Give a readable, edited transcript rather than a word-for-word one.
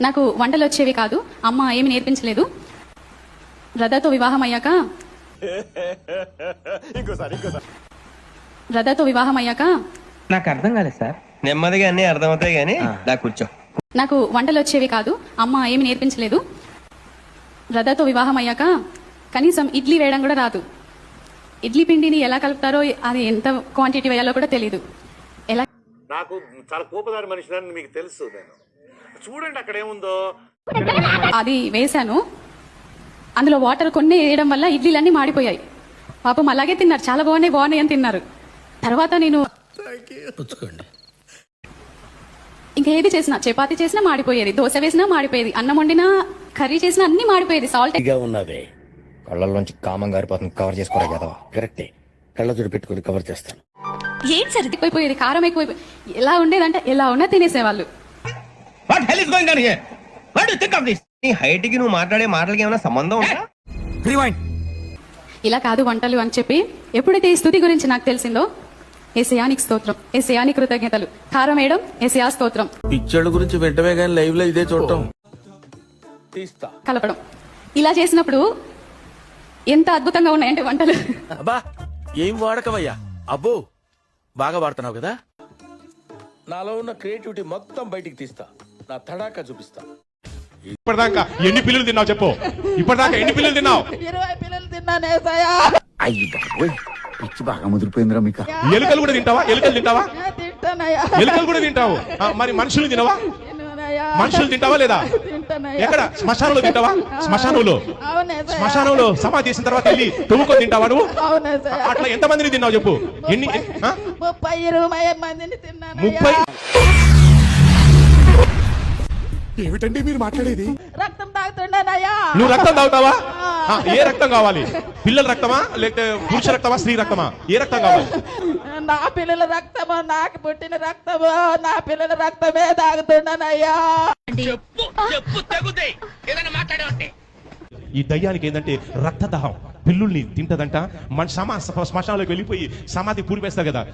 నాకు వంటలు వచ్చేవి కాదు, అమ్మ ఏమి నేర్పించలేదు. బ్రదర్తో వివాహం అయ్యాక నాకు అర్థం కాలేదు సార్. నెమ్మదిగా అన్ని అర్థమవుతాయి కానీ దా కూర్చో. నాకు వంటలు వచ్చేవి కాదు, అమ్మ ఏమి నేర్పించలేదు. బ్రదర్తో వివాహం అయ్యాక కనీసం ఇడ్లీ వేయడం కూడా రాదు. ఇడ్లీ పిండిని ఎలా కలుపుతారో, అది ఎంత క్వాంటిటీ వేయాలో కూడా తెలీదు. ఎలా నాకు చాలా కోపదారి మనిషిని మీకు తెలుసు. నేను చూడండి అక్కడ ఏముందో. అది వేశాను, అందులో వాటర్ కొన్ని వేయడం వల్ల ఇడ్లీలన్నీ మాడిపోయాయి. పాపం అలాగే తిన్నారు, చాలా బాగున్నాయి అని తిన్నారు. తర్వాత నేను ఇంకా ఏది చేసినా, చపాతీ చేసినా మాడిపోయేది, దోశ వేసినా మాడిపోయేది, అన్నం వండినా, కర్రీ చేసినా అన్ని మాడిపోయేది. సాల్ట్ ఉన్నదే కళ్ళల్లోంచి కామం గారిపోతుంది, కవర్ చేసుకోరా కదా. కరెక్టే, కళ్ళజోడు పెట్టుకుని కవర్ చేస్తాను. ఏం సరిపోయిపోయేది, కారం ఎక్కువైపోయి ఎలా ఉండేదంటే ఎలా ఉన్నా తినేసేవాళ్ళు. What hell is going on here? What do you think of this? నీ హైట్ కి నువ్వు మాట్లాడే మాటలకి ఏమైనా సంబంధం ఉందా? రివైండ్. ఇలా కాదు వంటలు అని చెప్పి ఎప్పుడైతే ఈ స్థుతి గురించి నాకు తెలిసిందో, యేసయ్యానికి స్తోత్రం, యేసయ్యానికి కృతజ్ఞతలు, కారం వేయడం యేసయ్యా స్తోత్రం, పిక్చర్ల గురించి వెంటనే కానీ లైవ్ లో ఇదే చూడటం, కలపడం, ఇలా చేసినప్పుడు ఎంత అద్భుతంగా ఉన్నాయంటే వంటలు. అబ్బా ఏం వాడకవయ్యా, అబ్బో బాగా వాడుతున్నావు కదా. నాలో ఉన్న క్రియేటివిటీ మొత్తం బయటికి తీస్తా, నా తడాకా చూపిస్తా. ఇప్పటిదాకా ఎన్ని పిల్లలు తిన్నావు చెప్పు? ఇప్పటిదాకా ఎన్ని పిల్లలు తిన్నావు? 20 పిల్లలు తిన్నాను ఏసయ్యా. అయ్యి బాబోయ్, పిచ్చి బాగా ముదిరిపోయిందిరా మీకు. ఎలుకలు కూడా తింటావా? ఎలుకలు తింటావా? తింటానయ్యా. ఎలుకలు కూడా తింటావు. మరి మనుషులు తినవా? తిన్నానయ్యా. మనుషులు తింటావా లేదా? తింటానయ్యా. ఎక్కడ? శ్మశానంలో తింటావా? శ్మశానంలో అవునేసయ్యా. శ్మశానంలో సమాధి చేసిన తర్వాత వెళ్ళి తుమ్ముకొని తింటావా నువ్వు? అవునేసయ్యా. అట్లా ఎంత మందిని తిన్నావు చెప్పు? ఎన్ని? 30-20 మందిని తిన్నాను. 30? ఏమిటండి మీరు మాట్లాడేది? రక్తం తాగుతుండేనయ్యా. నువ్వు రక్తం తాగుతావా? ఏ రక్తం కావాలి? పిల్లల రక్తమా, లేకపోతే పురుష రక్తమా, స్త్రీ రక్తమా? ఏ రక్తం కావాలి? నా పిల్లల రక్తము, నాకు పుట్టిన రక్తము, నా పిల్లల రక్తమే తాగుతుండనయ్యా. ఈ దయ్యానికి ఏంటంటే రక్తదాహం, పిల్లుల్ని తింటదంట. మన శ్మశానంలోకి వెళ్ళిపోయి సమాధి పూర్వేస్తారు కదా.